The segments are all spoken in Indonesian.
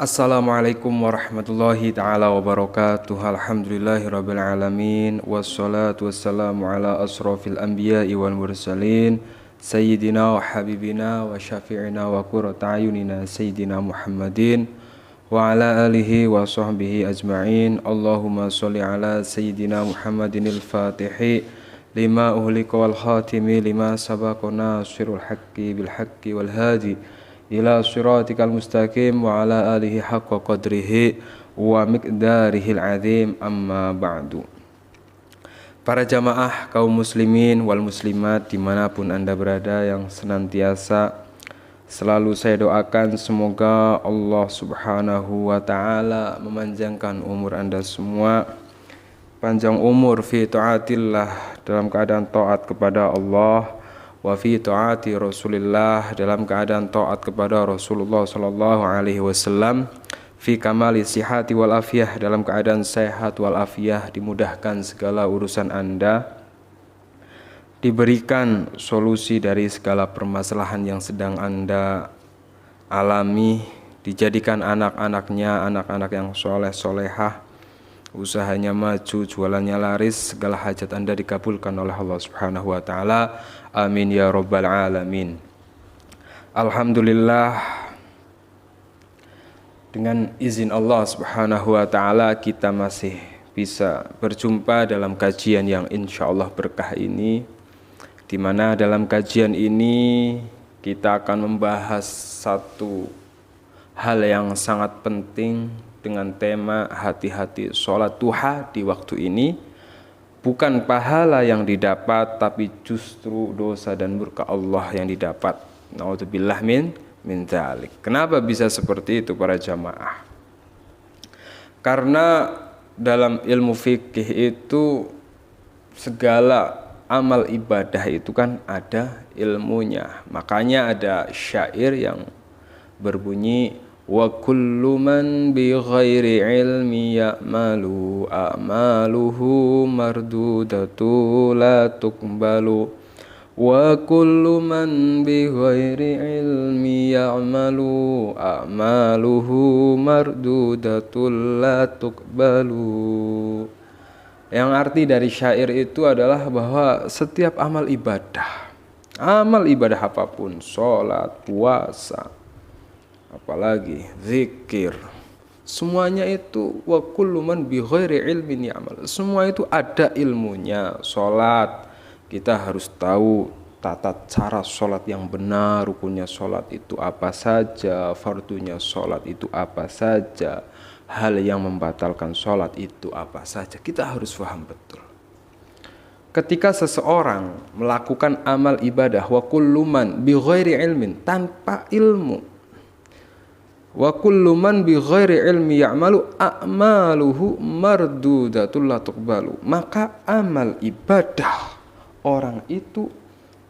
Assalamualaikum warahmatullahi ta'ala wabarakatuh. Alhamdulillahirabbil alamin. Wassalatu wassalamu ala asrofil anbiya'i wal mursalin Sayyidina wa habibina wa syafi'ina wa qurrata ayunina Sayyidina Muhammadin wa ala alihi wa sahbihi ajma'in. Allahumma sholli ala Sayyidina Muhammadinil fatihi lima uhlika wal khatimi lima sabaqa nasirul haqqi bil haqqi wal hadi ila siratikal mustaqim wa ala alihi haqqa qadrihi wa miqdarihil azim, amma ba'du. Para jamaah kaum muslimin wal muslimat dimanapun anda berada, yang senantiasa selalu saya doakan semoga Allah subhanahu wa ta'ala memanjangkan umur anda semua, panjang umur fi taatillah, dalam keadaan taat kepada Allah, wa fi taati Rasulillah, dalam keadaan taat kepada Rasulullah sallallahu alaihi wasallam, fi kamali sihati wal afiyah, dalam keadaan sehat wal afiyah, dimudahkan segala urusan Anda, diberikan solusi dari segala permasalahan yang sedang Anda alami, dijadikan anak-anaknya anak-anak yang soleh solehah, usahanya maju, jualannya laris, segala hajat Anda dikabulkan oleh Allah subhanahu wa ta'ala. Amin ya rabbal alamin. Alhamdulillah, dengan izin Allah subhanahu wa ta'ala kita masih bisa berjumpa dalam kajian yang insya Allah berkah ini, di mana dalam kajian ini kita akan membahas satu hal yang sangat penting dengan tema hati-hati sholat duha di waktu ini. Bukan pahala yang didapat, tapi justru dosa dan murka Allah yang didapat. Naudzubillah min dzalik. Kenapa bisa seperti itu para jamaah? Karena dalam ilmu fikih itu segala amal ibadah itu kan ada ilmunya. Makanya ada syair yang berbunyi, wa kullu man bi ghairi ilmi ya'malu a'maluhu mardudatu la tuqbalu, wa kullu man bi ghairi ilmi ya'malu a'maluhu mardudatu la tuqbalu. Yang arti dari syair itu adalah bahwa setiap amal ibadah apapun, sholat, puasa, apalagi zikir, semuanya itu wa kullu man bi ghairi ilmin ya'mal, semua itu ada ilmunya. Salat, kita harus tahu tata cara salat yang benar, rukunnya salat itu apa saja, fardunya salat itu apa saja, hal yang membatalkan salat itu apa saja, kita harus paham betul. Ketika seseorang melakukan amal ibadah wa kullu man bi ghairi ilmin, tanpa ilmu, wa kullu man bi ghairi ilmi ya'malu a'maluhu mardudatul la tuqbalu, maka amal ibadah orang itu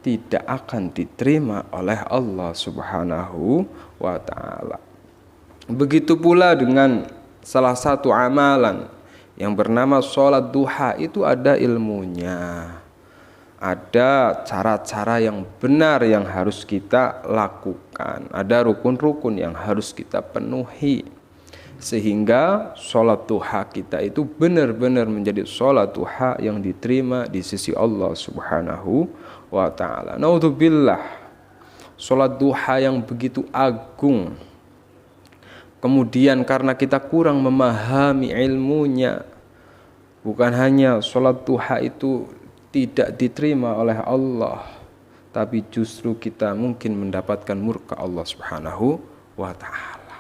tidak akan diterima oleh Allah subhanahu wa ta'ala. Begitu pula dengan salah satu amalan yang bernama sholat duha, itu ada ilmunya, ada cara-cara yang benar yang harus kita lakukan, ada rukun-rukun yang harus kita penuhi, sehingga sholat duha kita itu benar-benar menjadi sholat duha yang diterima di sisi Allah subhanahu wa ta'ala. Naudzubillah, sholat duha yang begitu agung, kemudian karena kita kurang memahami ilmunya, bukan hanya sholat duha itu tidak diterima oleh Allah, tapi justru kita mungkin mendapatkan murka Allah subhanahu wa ta'ala.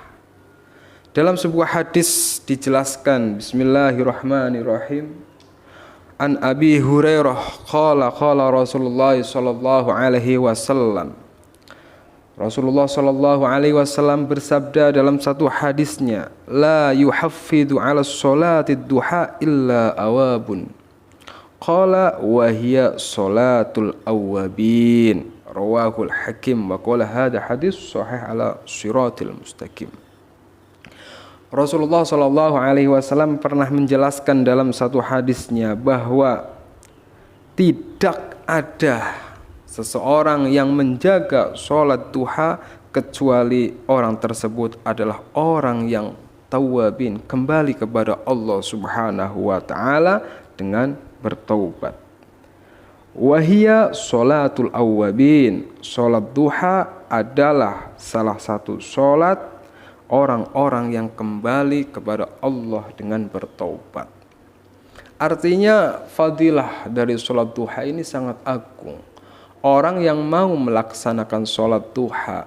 Dalam sebuah hadis dijelaskan, bismillahirrahmanirrahim, an Abi Hurairah qala Rasulullah sallallahu alaihi wasallam, Rasulullah sallallahu alaihi wasallam bersabda dalam satu hadisnya, la yuhaffidu ala sholati duha illa awabun, qala wa hiya sholatul awwabin, rawahul hakim wa qala hadha hadis sahih ala siratil mustaqim. Rasulullah sallallahu alaihi wasallam pernah menjelaskan dalam satu hadisnya bahwa tidak ada seseorang yang menjaga sholat duha kecuali orang tersebut adalah orang yang tawabin, kembali kepada Allah Subhanahu wa taala dengan bertaubat. Wahia sholatul awwabin. Sholat duha adalah salah satu sholat orang-orang yang kembali kepada Allah dengan bertaubat. Artinya fadilah dari sholat duha ini sangat agung. Orang yang mau melaksanakan sholat duha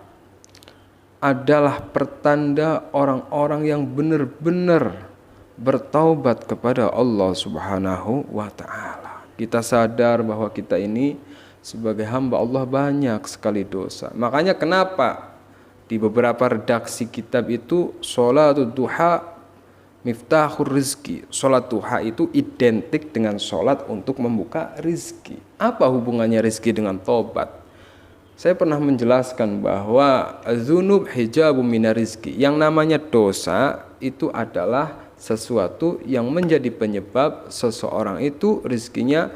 adalah pertanda orang-orang yang benar-benar bertaubat kepada Allah Subhanahu wa ta'ala. Kita sadar bahwa kita ini sebagai hamba Allah banyak sekali dosa. Makanya kenapa di beberapa redaksi kitab itu sholatul duha miftahur rizki. Sholat duha itu identik dengan sholat untuk membuka rizki. Apa hubungannya rizki dengan tobat? Saya pernah menjelaskan bahwa dzunub hijabum minar rizki. Yang namanya dosa itu adalah sesuatu yang menjadi penyebab seseorang itu rizkinya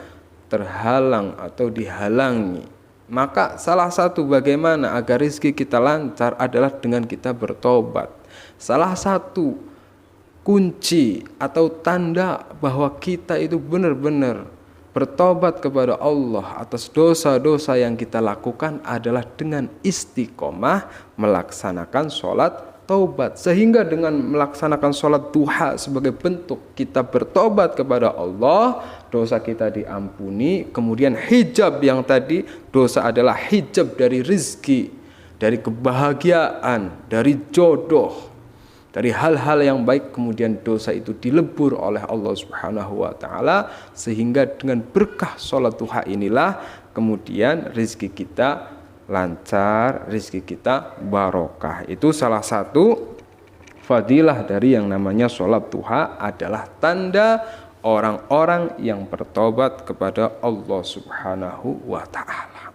terhalang atau dihalangi. Maka salah satu bagaimana agar rizki kita lancar adalah dengan kita bertobat. Salah satu kunci atau tanda bahwa kita itu benar-benar bertobat kepada Allah atas dosa-dosa yang kita lakukan adalah dengan istiqomah melaksanakan sholat taubat. Sehingga dengan melaksanakan sholat duha sebagai bentuk kita bertobat kepada Allah, dosa kita diampuni. Kemudian hijab yang tadi, dosa adalah hijab dari rizki, dari kebahagiaan, dari jodoh, dari hal-hal yang baik, kemudian dosa itu dilebur oleh Allah Subhanahu wa taala, sehingga dengan berkah sholat duha inilah kemudian rizki kita lancar, rizki kita barokah. Itu salah satu fadilah dari yang namanya sholat duha, adalah tanda orang-orang yang bertobat kepada Allah Subhanahu wa taala.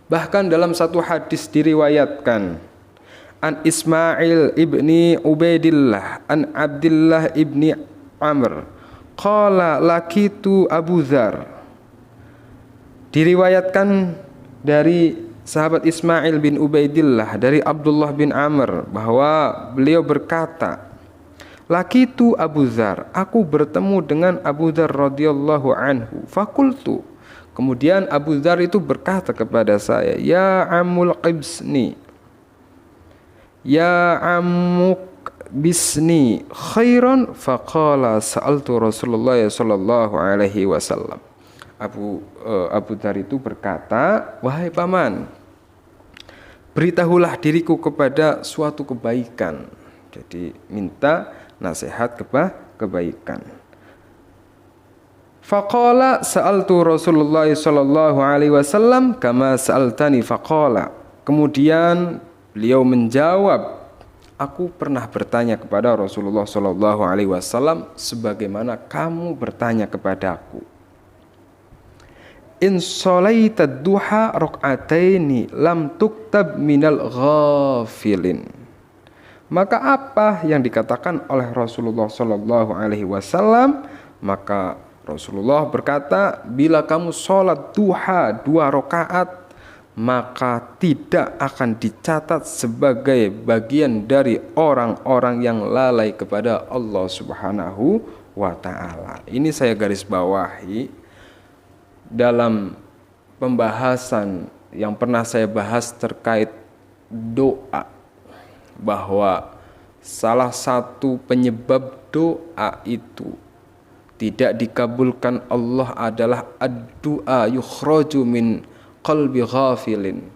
Bahkan dalam satu hadis diriwayatkan an Ismail ibni Ubaidillah an Abdullah ibni Amr qala lakitu Abu Dzar. Diriwayatkan dari sahabat Ismail bin Ubaidillah dari Abdullah bin Amr bahwa beliau berkata, lakitu Abu Dzar, aku bertemu dengan Abu Dzar radhiyallahu anhu. Fakultu, kemudian Abu Dzar itu berkata kepada saya, ya amul qibsni, ya amuk bisni khairan. Faqala sa'altu Rasulullah sallallahu alaihi wasallam. Abu Dzar itu berkata, wahai paman, beritahulah diriku kepada suatu kebaikan. Jadi minta nasihat kebaikan. Faqala sa'altu Rasulullah sallallahu alaihi wasallam kama sa'altani faqala. Kemudian beliau menjawab, aku pernah bertanya kepada Rasulullah sallallahu alaihi wasallam sebagaimana kamu bertanya kepadaku. In sholaitad duha rakaataini lam tuktab minal ghafilin. Maka apa yang dikatakan oleh Rasulullah sallallahu alaihi wasallam? Maka Rasulullah berkata, bila kamu sholat duha 2 rakaat, maka tidak akan dicatat sebagai bagian dari orang-orang yang lalai kepada Allah Subhanahu wa ta'ala. Ini saya garis bawahi dalam pembahasan yang pernah saya bahas terkait doa, bahwa salah satu penyebab doa itu tidak dikabulkan Allah adalah ad-du'a yukhraju min qalbi ghafilin.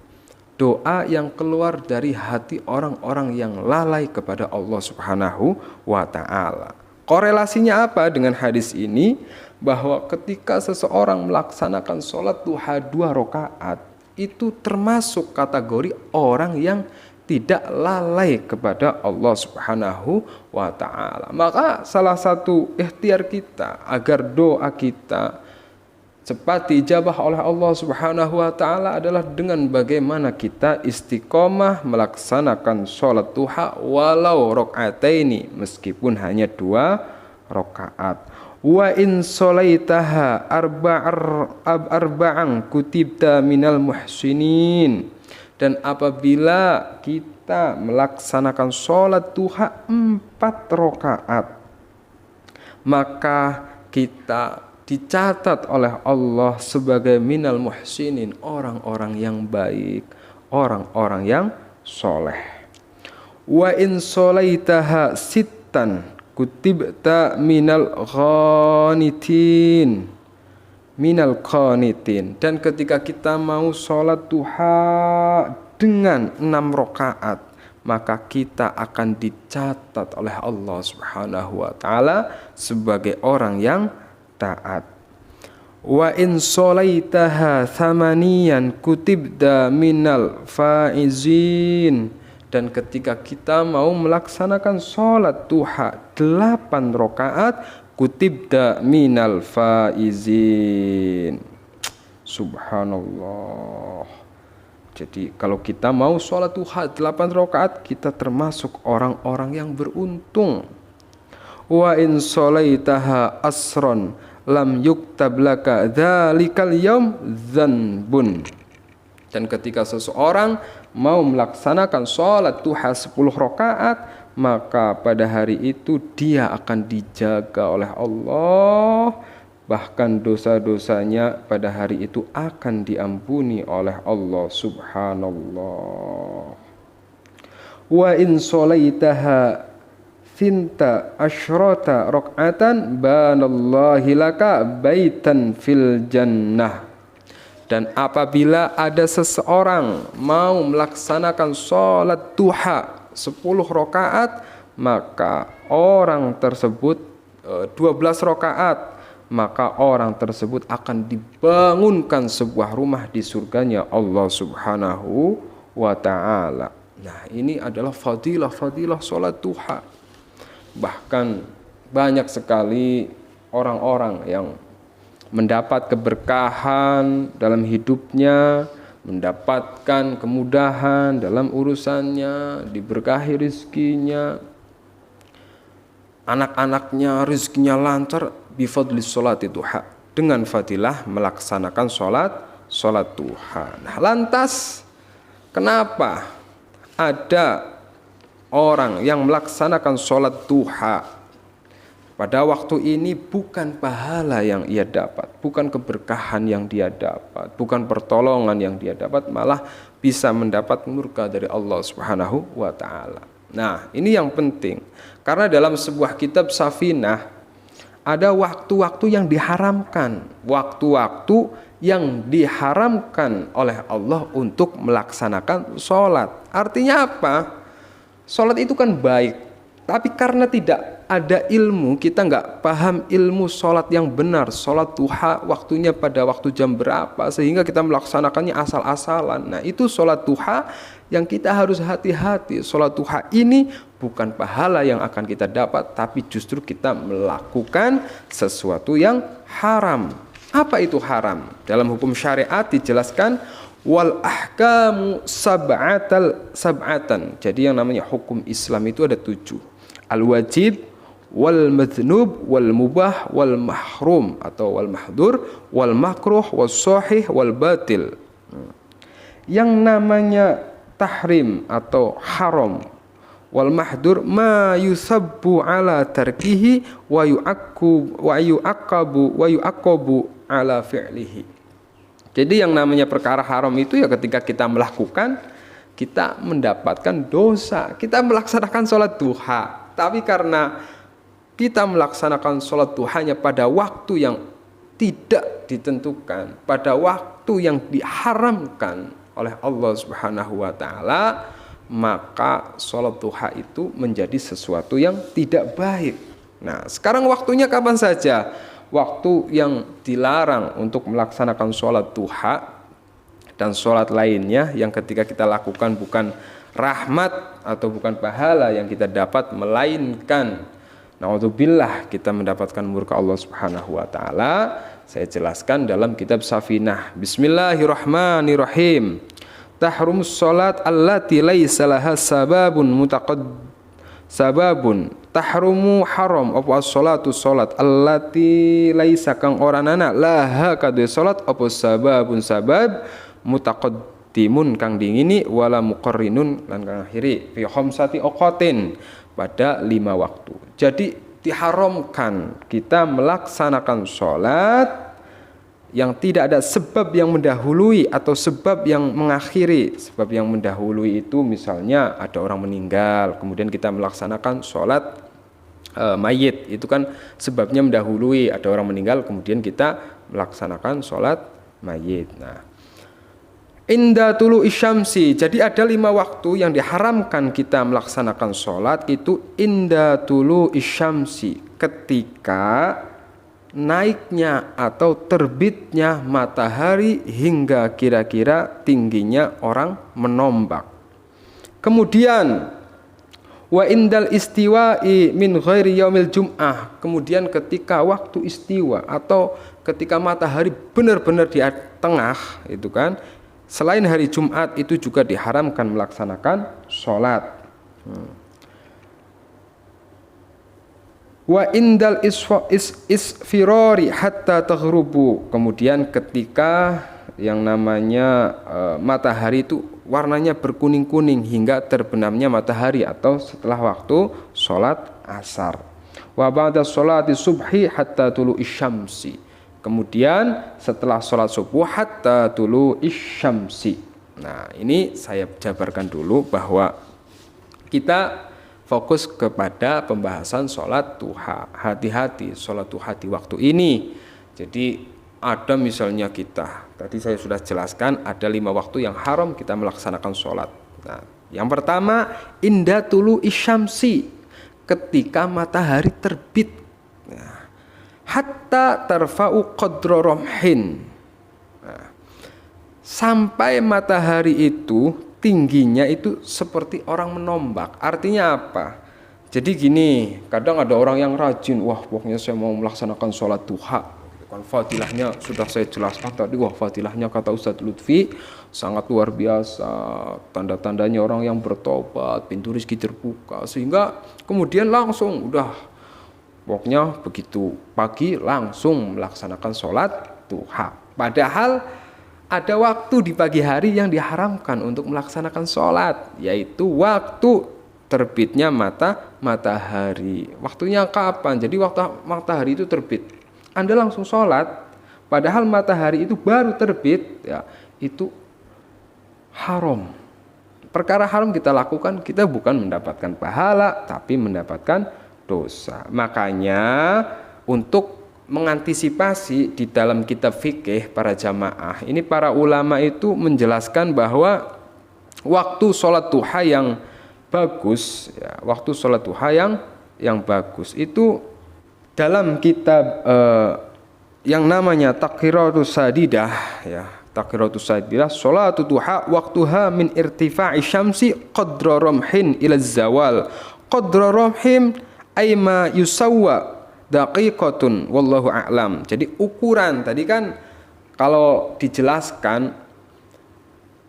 Doa yang keluar dari hati orang-orang yang lalai kepada Allah Subhanahu wa ta'ala. Korelasinya apa dengan hadis ini? Bahwa ketika seseorang melaksanakan sholat duha 2 rakaat, itu termasuk kategori orang yang tidak lalai kepada Allah Subhanahu wa ta'ala. Maka salah satu ikhtiar kita agar doa kita cepat dijabah oleh Allah Subhanahu wa ta'ala adalah dengan bagaimana kita istiqomah melaksanakan sholat duha walau rakaataini, meskipun hanya 2 rakaat. Wa in sholaitaha arba'an kutibta minal muhsinin. Dan apabila kita melaksanakan sholat duha 4 rakaat, maka kita dicatat oleh Allah sebagai minal muhsinin, orang-orang yang baik, orang-orang yang soleh. Wa in sholaitaha sittan kutibta minal qanitin, minal qanitin. Dan ketika kita mau sholat duha dengan 6 rakaat, maka kita akan dicatat oleh Allah Subhanahu wa taala sebagai orang yang taat. Wa in sholaitaha thamaniyan kutibda minal faizin. Dan ketika kita mau melaksanakan sholat duha 8 rakaat, kutibda minal faizin. Subhanallah. Jadi kalau kita mau sholat duha 8 rakaat, kita termasuk orang-orang yang beruntung. Wa in sholaitaha asron lam yuktab laka dzalikal yaum dzanbun. Dan ketika seseorang mau melaksanakan sholat duha 10 rakaat, maka pada hari itu dia akan dijaga oleh Allah, bahkan dosa-dosanya pada hari itu akan diampuni oleh Allah Subhanallah. Wa in sholaitaha sinta asyrata rakaatan banallahi laka baitan fil jannah. Dan apabila ada seseorang mau melaksanakan sholat duha 10 rakaat, maka orang tersebut 12 rakaat, maka orang tersebut akan dibangunkan sebuah rumah di surganya Allah Subhanahu wa ta'ala. Nah, ini adalah fadilah sholat duha. Bahkan banyak sekali orang-orang yang mendapat keberkahan dalam hidupnya, mendapatkan kemudahan dalam urusannya, diberkahi rezekinya, anak-anaknya rezekinya lancar bifadlis sholati duha, dengan fadilah melaksanakan sholat duha. Nah, lantas kenapa ada orang yang melaksanakan sholat duha pada waktu ini bukan pahala yang ia dapat, bukan keberkahan yang dia dapat, bukan pertolongan yang dia dapat, malah bisa mendapat murka dari Allah Subhanahu wa ta'ala. Nah, ini yang penting, karena dalam sebuah kitab Safinah ada waktu-waktu yang diharamkan, waktu-waktu yang diharamkan oleh Allah untuk melaksanakan sholat. Artinya apa? Sholat itu kan baik, tapi karena tidak ada ilmu, kita nggak paham ilmu sholat yang benar, sholat duha waktunya pada waktu jam berapa, sehingga kita melaksanakannya asal-asalan. Nah, itu sholat duha yang kita harus hati-hati. Sholat duha ini bukan pahala yang akan kita dapat, tapi justru kita melakukan sesuatu yang haram. Apa itu haram? Dalam hukum syariat dijelaskan wal ahkamu sab'atan. Jadi yang namanya hukum Islam itu ada 7. Al-wajib, wal madhnub, wal mubah, wal mahrum atau wal mahdur, wal makruh, wal sahih, wal batil. Yang namanya tahrim atau haram, wal mahdur ma yusabbu ala tarkihi wa yu'aqabu ala fi'lihi. Jadi yang namanya perkara haram itu ya ketika kita melakukan, kita mendapatkan dosa. Kita melaksanakan sholat duha, tapi karena kita melaksanakan sholat duhanya pada waktu yang tidak ditentukan, pada waktu yang diharamkan oleh Allah Subhanahu wa ta'ala, maka sholat duha itu menjadi sesuatu yang tidak baik. Nah, sekarang waktunya kapan saja? Waktu yang dilarang untuk melaksanakan sholat duha dan sholat lainnya yang ketika kita lakukan bukan rahmat atau bukan pahala yang kita dapat, melainkan na'udzubillah kita mendapatkan murka Allah Subhanahu wa ta'ala. Saya jelaskan dalam kitab Safinah. Bismillahirrahmanirrahim. Tahrumus sholat allati laisa laha sababun tahrumu haram apa sholatu sholat allati laisa kang orana laha kadhe sholat apa sababun sabab timun kang dingini wala muqarrinun lan kang akhiri fi khamsati awqatin pada 5 waktu. Jadi diharamkan kita melaksanakan sholat yang tidak ada sebab yang mendahului atau sebab yang mengakhiri. Sebab yang mendahului itu misalnya ada orang meninggal, kemudian kita melaksanakan sholat mayit, itu kan sebabnya mendahului, ada orang meninggal kemudian kita melaksanakan sholat mayit. Nah, inda tulu isyamsi, jadi ada 5 waktu yang diharamkan kita melaksanakan sholat itu inda tulu isyamsi, ketika naiknya atau terbitnya matahari hingga kira-kira tingginya orang menombak. Kemudian wa indal istiwa'i min ghairi yaumil jum'ah, kemudian ketika waktu istiwa atau ketika matahari benar-benar di tengah itu kan, selain hari Jumat itu juga diharamkan melaksanakan sholat. Wa indal isfirori hatta taghrubu, kemudian ketika yang namanya matahari itu warnanya berkuning-kuning hingga terbenamnya matahari atau setelah waktu sholat asar. Wa ba'da sholati subhi hatta tulu isyamsi, kemudian setelah sholat subuh hatta tulu isyamsi. Nah, ini saya jabarkan dulu bahwa kita fokus kepada pembahasan sholat duha. Hati-hati sholat duha di waktu ini. Jadi ada misalnya kita, tadi saya sudah jelaskan ada 5 waktu yang haram kita melaksanakan sholat. Nah, yang pertama inda tulu isyamsi, ketika matahari terbit. Nah, hatta tarfa'u qadra romhin, nah, sampai matahari itu tingginya itu seperti orang menombak. Artinya apa? Jadi gini, kadang ada orang yang rajin, wah pokoknya saya mau melaksanakan sholat duha, kan fadilahnya sudah saya jelaskan tadi. Wah, fadilahnya kata Ustadz Lutfi sangat luar biasa, tanda-tandanya orang yang bertobat, pintu rezeki terbuka, sehingga kemudian langsung udah pokoknya begitu pagi langsung melaksanakan sholat duha. Padahal ada waktu di pagi hari yang diharamkan untuk melaksanakan sholat, yaitu waktu terbitnya matahari. Waktunya kapan? Jadi waktu matahari itu terbit, Anda langsung sholat, padahal matahari itu baru terbit, ya, itu haram. Perkara haram kita lakukan, kita bukan mendapatkan pahala, tapi mendapatkan dosa. Makanya untuk mengantisipasi di dalam kitab fikih para jamaah, ini para ulama itu menjelaskan bahwa waktu sholat duha yang bagus, ya, waktu sholat duha yang bagus itu dalam kitab yang namanya Taqriratus Sadidah, ya, Taqriratus Sadidah, sholatu duha waktuha min irtifa'i syamsi qadra ramhin ila zawal. Qadra ramhin aima yusawwa daqiqatun wallahu a'lam. Jadi ukuran tadi kan kalau dijelaskan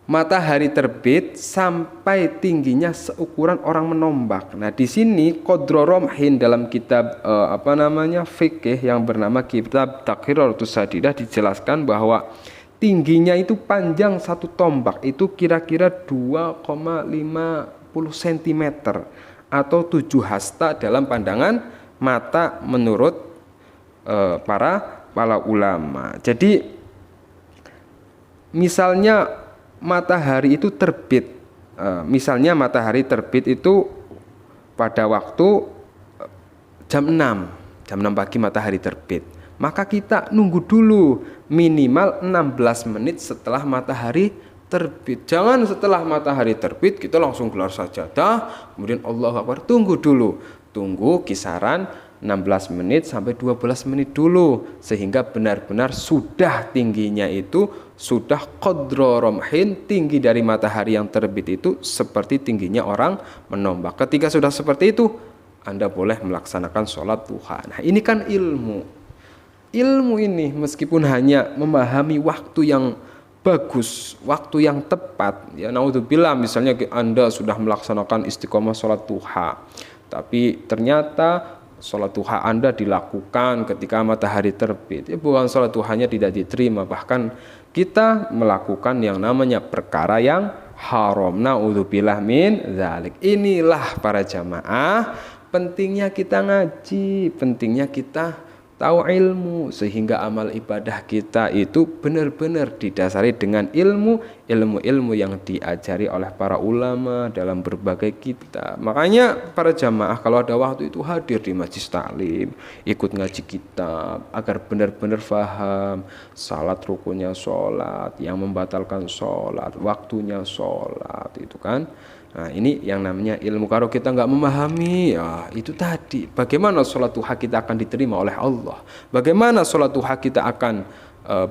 matahari terbit sampai tingginya seukuran orang menombak. Nah, di sini qadra ramhin dalam kitab fikih yang bernama kitab Taqriratus Sadidah dijelaskan bahwa tingginya itu panjang 1 tombak itu kira-kira 2,50 cm atau 7 hasta dalam pandangan mata menurut para ulama. Jadi misalnya matahari itu terbit, misalnya matahari terbit itu pada waktu jam 6 pagi matahari terbit, maka kita nunggu dulu minimal 16 menit setelah matahari terbit. Jangan setelah matahari terbit kita langsung gelar sajadah kemudian Allahu Akbar. Tunggu dulu, tunggu kisaran 16 menit sampai 12 menit dulu, sehingga benar-benar sudah tingginya itu sudah qadra ramhin, tinggi dari matahari yang terbit itu seperti tingginya orang menombak. Ketika sudah seperti itu, Anda boleh melaksanakan sholat duha. Nah, ini kan ilmu ini meskipun hanya memahami waktu yang bagus, waktu yang tepat, ya naudzubillah, misalnya Anda sudah melaksanakan istiqomah sholat duha, tapi ternyata sholat duha Anda dilakukan ketika matahari terbit, ya bukan sholat duhanya tidak diterima, bahkan kita melakukan yang namanya perkara yang haram. Naudzubillah min dzalik. Inilah para jamaah pentingnya kita ngaji, pentingnya kita tahu ilmu, sehingga amal ibadah kita itu benar-benar didasari dengan ilmu yang diajari oleh para ulama dalam berbagai kitab. Makanya para jamaah kalau ada waktu itu hadir di majlis taklim, ikut ngaji kitab agar benar-benar paham salat rukunnya sholat, yang membatalkan sholat, waktunya sholat, itu kan. Nah, ini yang namanya ilmu. Kalau kita nggak memahami, ya itu tadi. Bagaimana sholat duha kita akan diterima oleh Allah? Bagaimana sholat duha kita akan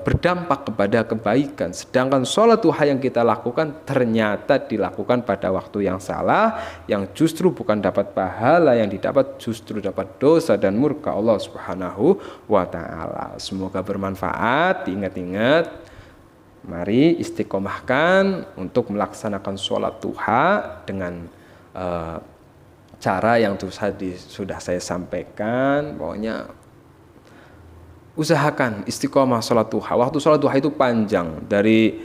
berdampak kepada kebaikan? Sedangkan sholat duha yang kita lakukan ternyata dilakukan pada waktu yang salah, yang justru bukan dapat pahala, yang didapat justru dapat dosa dan murka Allah Subhanahu wa Ta'ala. Semoga bermanfaat. Ingat-ingat. Mari istiqomahkan untuk melaksanakan sholat duha dengan cara yang sudah saya sampaikan. Pokoknya usahakan istiqomah sholat duha. Waktu sholat duha itu panjang, dari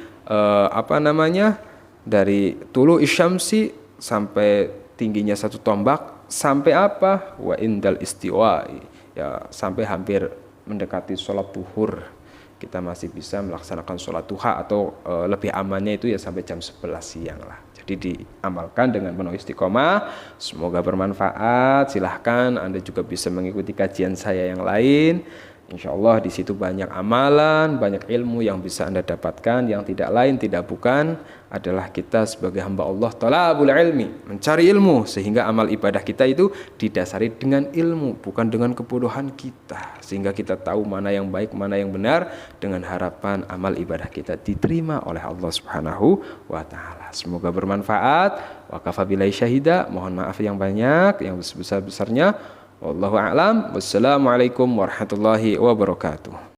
dari tulu isyamsi sampai tingginya 1 tombak, sampai apa? Wa indal istiwa, ya sampai hampir mendekati sholat duhur. Kita masih bisa melaksanakan sholat duha, atau lebih amannya itu ya sampai jam 11 siang lah. Jadi diamalkan dengan penuh istiqomah. Semoga bermanfaat. Silahkan Anda juga bisa mengikuti kajian saya yang lain. Insya Allah di situ banyak amalan, banyak ilmu yang bisa Anda dapatkan. Yang tidak lain tidak bukan adalah kita sebagai hamba Allah talabul ilmi, mencari ilmu, sehingga amal ibadah kita itu didasari dengan ilmu, bukan dengan kebodohan kita, sehingga kita tahu mana yang baik, mana yang benar, dengan harapan amal ibadah kita diterima oleh Allah Subhanahu wa Ta'ala. Semoga bermanfaat. Wa kafa billahi syahida. Mohon maaf yang banyak, yang sebesar-besarnya. Wallahu a'lam. Wassalamualaikum warahmatullahi wabarakatuh.